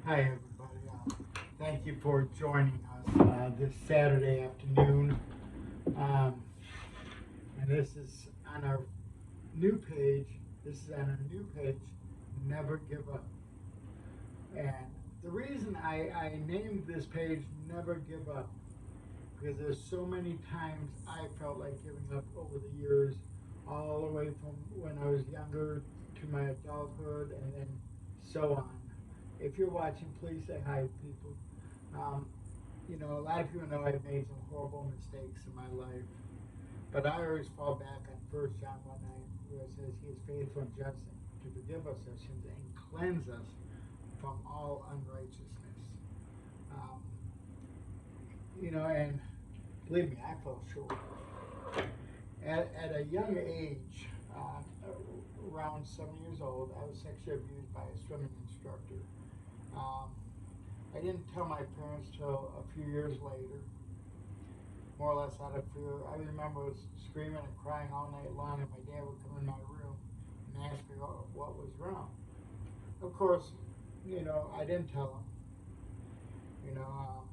Hi, everybody. Thank you for joining us this Saturday afternoon. Um, and this is on our new page. This is on our new page, Never Give Up. And the reason I named this page Never Give Up, because there's so many times I felt like giving up over the years, all the way from when I was younger to my adulthood and then so on. If you're watching, please say hi, people. Um, a lot of people know I've made some horrible mistakes in my life, but I always fall back on 1 John 1:9, where it says, He is faithful and just to forgive us our sins and cleanse us from all unrighteousness. Um, and believe me, I fell short. At a young age, around 7 years old, I was sexually abused by a swimming instructor. Um, I didn't tell my parents till a few years later, more or less out of fear. I remember screaming and crying all night long, and my dad would come in my room and ask me what was wrong. Of course, I didn't tell him. You know, um,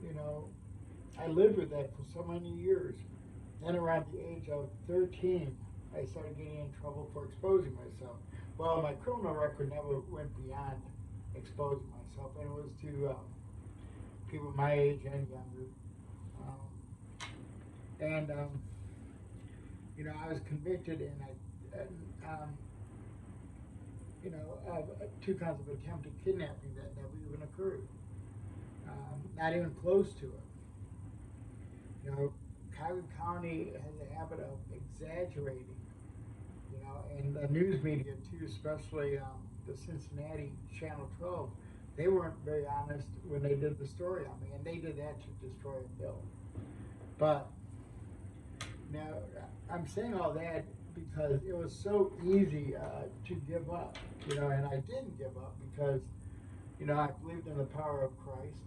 and I lived with that for so many years. Then around the age of 13, I started getting in trouble for exposing myself. Well, my criminal record never went beyond exposing myself, and it was to people my age and younger. Um, and I was convicted of 2 counts of attempted kidnapping that never even occurred. Not even close to it. Cuyahoga County has a habit of exaggerating, and the news media too, especially the Cincinnati Channel 12, they weren't very honest when they did the story on me, and they did that to destroy a bill. But now I'm saying all that because it was so easy to give up, and I didn't give up because, I believed in the power of Christ.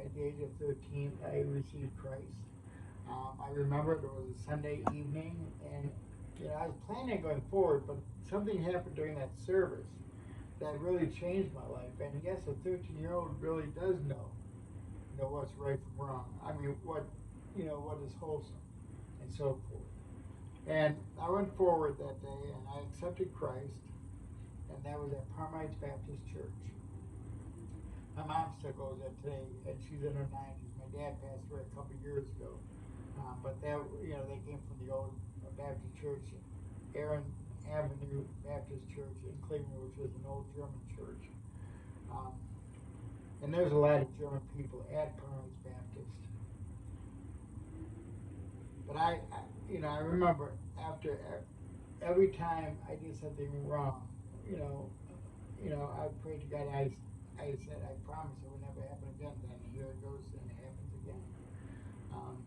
At the age of 13, I received Christ. I remember it was a Sunday evening, and I was planning on going forward, but something happened during that service that really changed my life. And yes, a 13-year-old really does know what's right from wrong. I mean, what is wholesome, and so forth. And I went forward that day, and I accepted Christ, and that was at Parmites Baptist Church. My mom still goes there today, and she's in her 90s. My dad passed away a couple years ago. But they came from the old Baptist church, Aaron Avenue Baptist Church in Cleveland, which was an old German church. And there's a lot of German people at Parmites Baptist. But I remember after every time I did something wrong, I prayed to God. I said, I promise it will never happen again. Then here it goes, and it happens again. Um,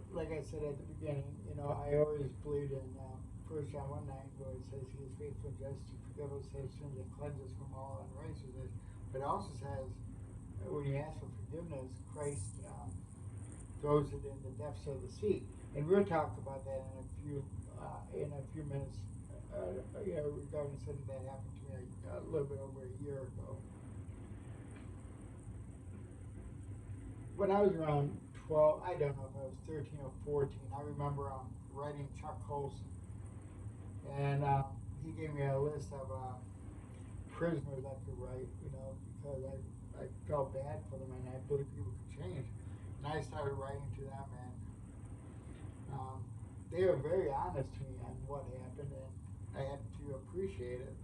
like I said at the beginning, I always believed in 1 John 1:9, where it says He is faithful and just to forgive us our sins and cleanse us from all unrighteousness. But it also says when you ask for forgiveness, Christ throws it in the depths of the sea. And we'll talk about that in a few minutes. Regarding something that happened to me a little bit over a year ago. When I was around 12, I don't know if I was 13 or 14, I remember writing Chuck Colson. And he gave me a list of prisoners I could write, because I felt bad for them and I believe people could change. And I started writing to them, and they were very honest to me on what happened, and I had to appreciate it.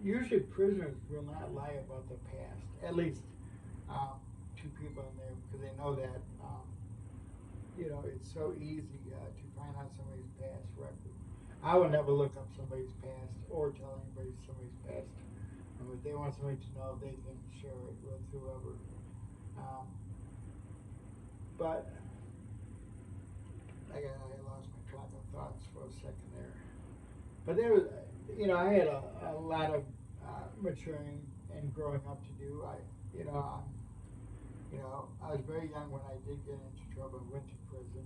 Usually prisoners will not lie about their past, at least to people in there, because they know that it's so easy to find out somebody's past record. I will never look up somebody's past or tell anybody somebody's past. If they want somebody to know, they can share it with whoever. But I lost my track of thoughts for a second there. But there was, I had a lot of maturing and growing up to do. You know, I was very young when I did get into trouble and went to prison.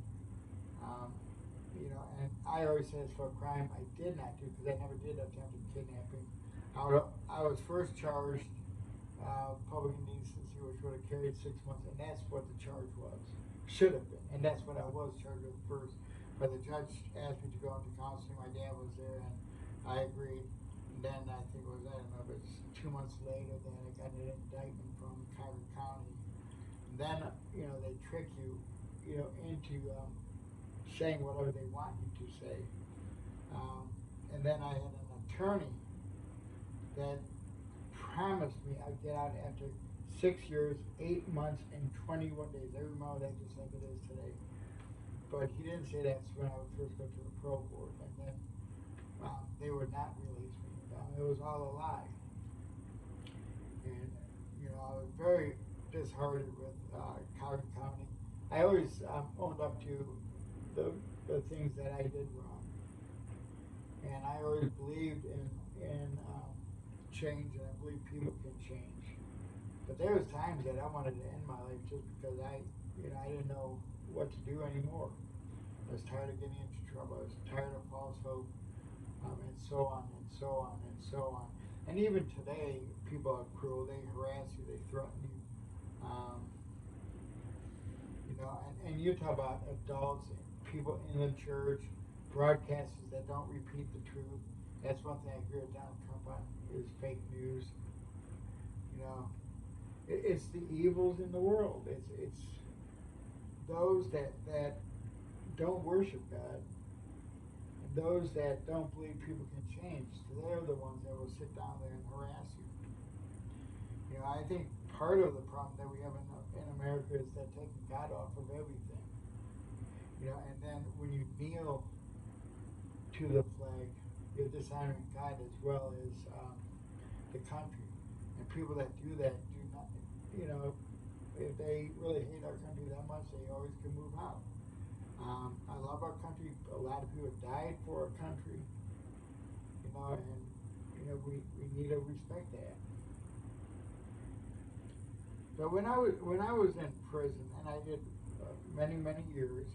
Um, you know, and I always say it's for a crime I did not do because I never did attempted kidnapping. I was first charged public indecency, which would have carried 6 months, and that's what the charge was. Should have been, and that's what I was charged with first. But the judge asked me to go into counseling. My dad was there, and I agreed. And then I think it was, I don't know, it was 2 months later that I got an indictment from Carter County. And then, you know, they trick you, you know, into saying whatever they want you to say. And then I had an attorney that promised me I'd get out after 6 years, 8 months, and 21 days. I remember that just like it is today. But he didn't say that's when I would first go to the parole board, and then they would not release me. It was all a lie. And, you know, I was very disheartened with Carter County. I always owned up to the things that I did wrong. And I always believed in change, and I believe people can change. But there was times that I wanted to end my life just because I didn't know what to do anymore. I was tired of getting into trouble. I was tired of false hope, and so on and so on and so on. And even today, people are cruel. They harass you. They threaten you. You know, and you talk about adults, people in the church, broadcasters that don't repeat the truth. That's one thing I agree with Donald Trump on is fake news. You know, it's the evils in the world. It's those that don't worship God, and those that don't believe people can change. They're the ones that will sit down there and harass you. You know, I think part of the problem that we have in America is that taking God off of everything. You know, and then when you kneel to the flag, you're dishonoring God as well as the country. And people that do that do not, you know, if they really hate our country that much, they always can move out. I love our country. A lot of people died for our country, you know, and you know we need to respect that. But when I was in prison, and I did many years,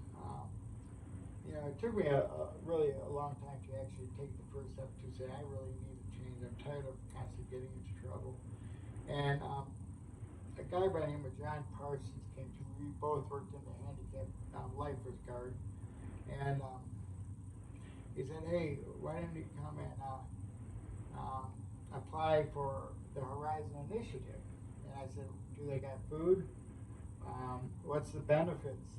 you know, it took me really a long time to actually take the first step to say I really need to change. I'm tired of constantly getting into trouble. And a guy by the name of John Parsons came to me. We both worked in the handicapped lifers guard, and he said, "Hey, why don't you come and apply for the Horizon Initiative?" And I said, "Do they got food? What's the benefits?"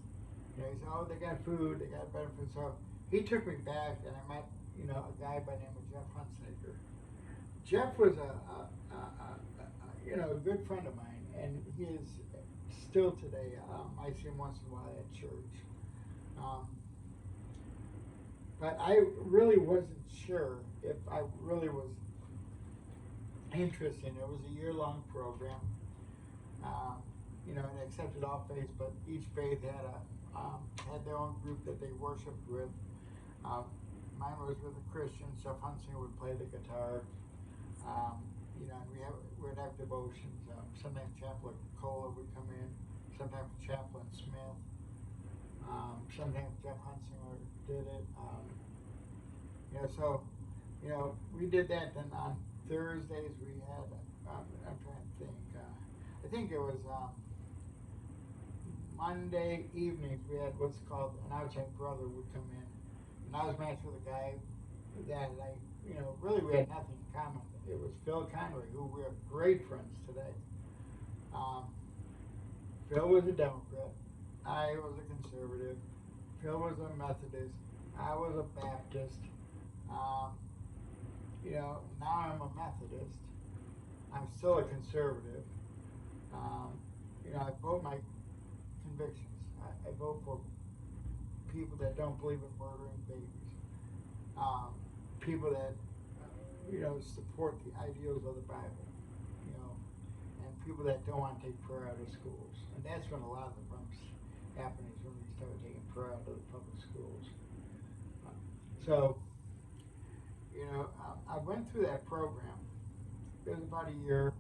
You know, he said, "Oh, they got food, they got benefits." So he took me back, and I met, you know, a guy by the name of Jeff Hunsaker. Jeff was a good friend of mine, and he is still today. I see him once in a while at church. But I really wasn't sure if I really was interested. It was a year-long program. You know, and accepted all faiths, but each faith had their own group that they worshipped with. Mine was with a Christian. Jeff Hunsinger would play the guitar. You know, and we'd have devotions. Sometimes Chaplain Cola would come in. Sometimes Chaplain Smith. Sometimes Jeff Hunsinger did it. You know, so you know we did that. Then on Thursdays we had. I'm trying to think. I think it was Monday evenings we had what's called an outside brother would come in, and I was matched with a guy that really we had nothing in common. It was Phil Conway, who we're great friends today. Phil was a Democrat. I was a conservative. Phil was a Methodist. I was a Baptist. You know, now I'm a Methodist. I'm still a conservative. You know, I vote my convictions. I vote for people that don't believe in murdering babies. People that, support the ideals of the Bible. You know, and people that don't want to take prayer out of schools. And that's when a lot of the problems happen is when we started taking prayer out of the public schools. So, you know, I went through that program. It was about a year.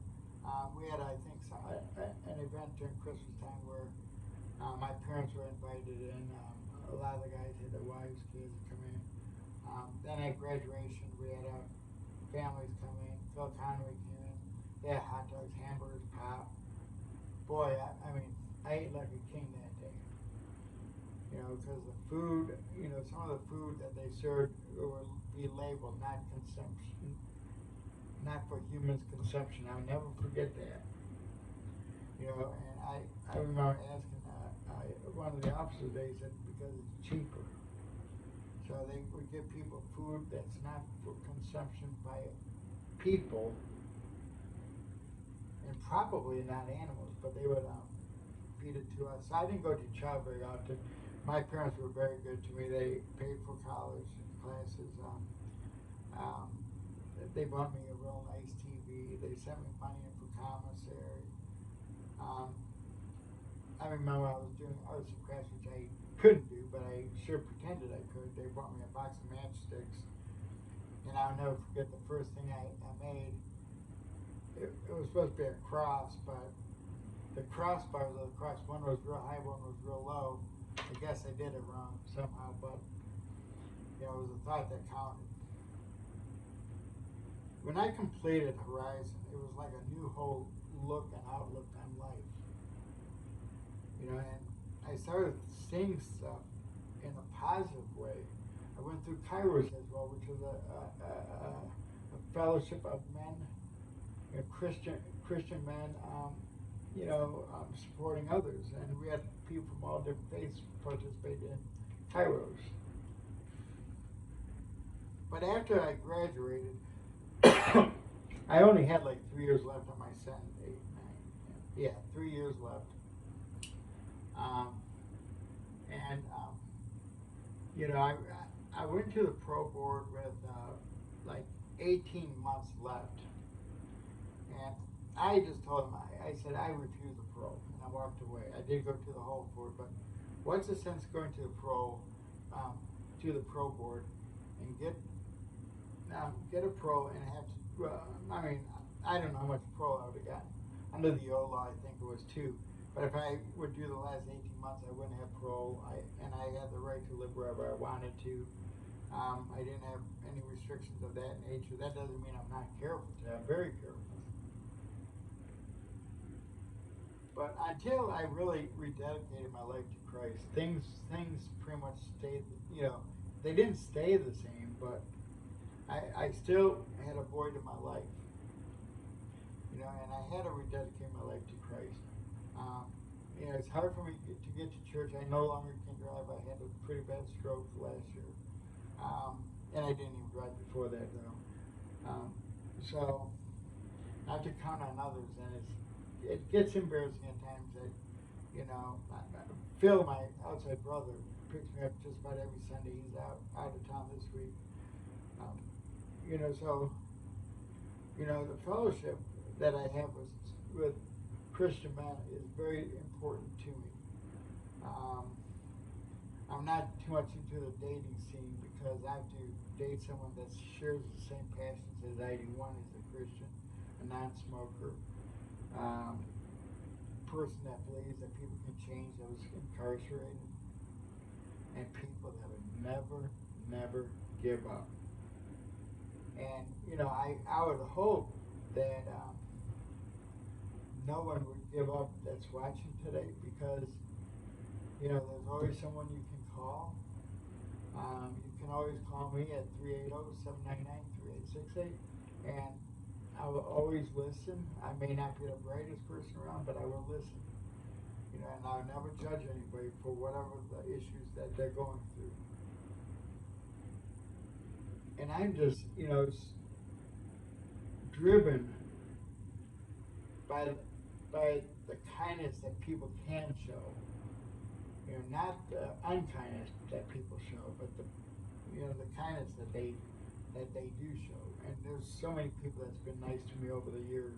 We had, I think, an event during Christmas time where my parents were invited in. A lot of the guys had their wives, kids come in. Then at graduation, we had our families come in. Phil Conway came in. They had hot dogs, hamburgers, pop. Boy, I mean, I ate like a king that day. You know, because the food, you know, some of the food that they served would be labeled not consumption, not for humans consumption. I'll never forget that. You know, and I remember asking one of the officers, they said because it's cheaper. So they would give people food that's not for consumption by people, and probably not animals, but they would feed it to us. So I didn't go to child very often. My parents were very good to me. They paid for college classes. Um, they bought me a real nice TV. They sent me money in for commissary. Um, I remember I was doing arts and crafts, which I couldn't do, but I sure pretended I could. They brought me a box of matchsticks, and I'll never forget the first thing I made. It was supposed to be a cross, but the crossbars of the cross, one was real high, one was real low. I guess I did it wrong somehow, but you know, it was a thought that counted. When I completed Horizon, it was like a new whole look and outlook on life. You know, and I started seeing stuff in a positive way. I went through Kairos as well, which was a fellowship of men, you know, Christian men, you know, supporting others, and we had people from all different faiths participate in Kairos. But after I graduated, I only had like 3 years left on my sentence. 8, 9, 10. Yeah, 3 years left. And you know, I went to the pro board with like 18 months left, and I just told him, I said I refuse the pro, and I walked away. I did go to the whole board, but what's the sense going to the pro board, and get a pro and have to? I mean, I don't know how much pro I would have gotten. Under the old law, I think it was 2. But if I would do the last 18 months, I wouldn't have parole, and I had the right to live wherever I wanted to. I didn't have any restrictions of that nature. That doesn't mean I'm not careful. I'm very careful. But until I really rededicated my life to Christ, things pretty much stayed. You know, they didn't stay the same, but I still had a void in my life. You know, and I had to rededicate my life to Christ. You know, it's hard for me to get to church. I no longer can drive. I had a pretty bad stroke last year. And I didn't even drive before that, though. So, not to count on others, and it gets embarrassing at times that, you know, Phil, my outside brother, picks me up just about every Sunday. He's out of town this week. You know, so, you know, the fellowship that I have with Christian men is very important to me. I'm not too much into the dating scene because I have to date someone that shares the same passions as I do. One is a Christian, a non-smoker, person that believes that people can change, that was incarcerated, and people that would never give up. And, you know, I would hope that no one would give up that's watching today, because, you know, there's always someone you can call. You can always call me at 380-799-3868, and I will always listen. I may not be the brightest person around, but I will listen. You know, and I'll never judge anybody for whatever the issues that they're going through. And I'm just, you know, driven by the kindness that people can show. You know, not the unkindness that people show, but the kindness that they do show. And there's so many people that's been nice to me over the years.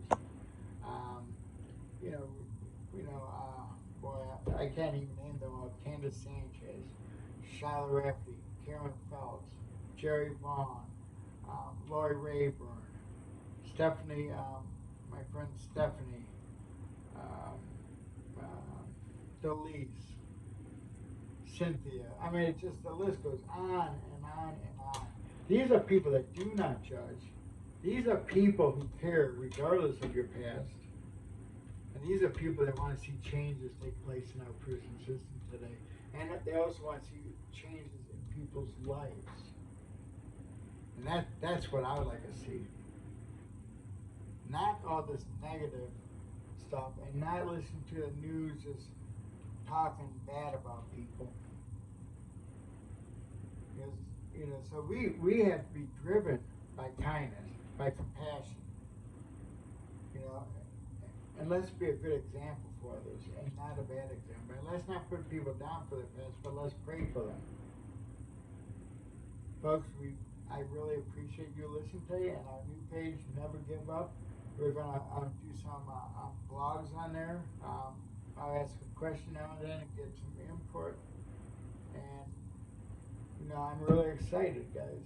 Boy, I can't even name them all. Candace Sanchez, Shiloh Rafferty, Karen Phelps, Jerry Vaughn, Lori Rayburn, Stephanie my friend Stephanie, um, Delise, Cynthia. I mean, it's just the list goes on and on and on. These are people that do not judge. These are people who care regardless of your past. And these are people that want to see changes take place in our prison system today. And they also want to see changes in people's lives. And that's what I would like to see. Not all this negative stuff and not listen to the news just talking bad about people. Because, so we have to be driven by kindness, by compassion. And let's be a good example for others and not a bad example. And let's not put people down for their past, but let's pray for them. Folks, I really appreciate you listening today, and our new page, Never Give Up. We're going to do some blogs on there. I'll ask a question now and then and get some input. And, I'm really excited, guys.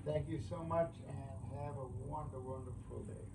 Thank you so much, and have a wonderful day.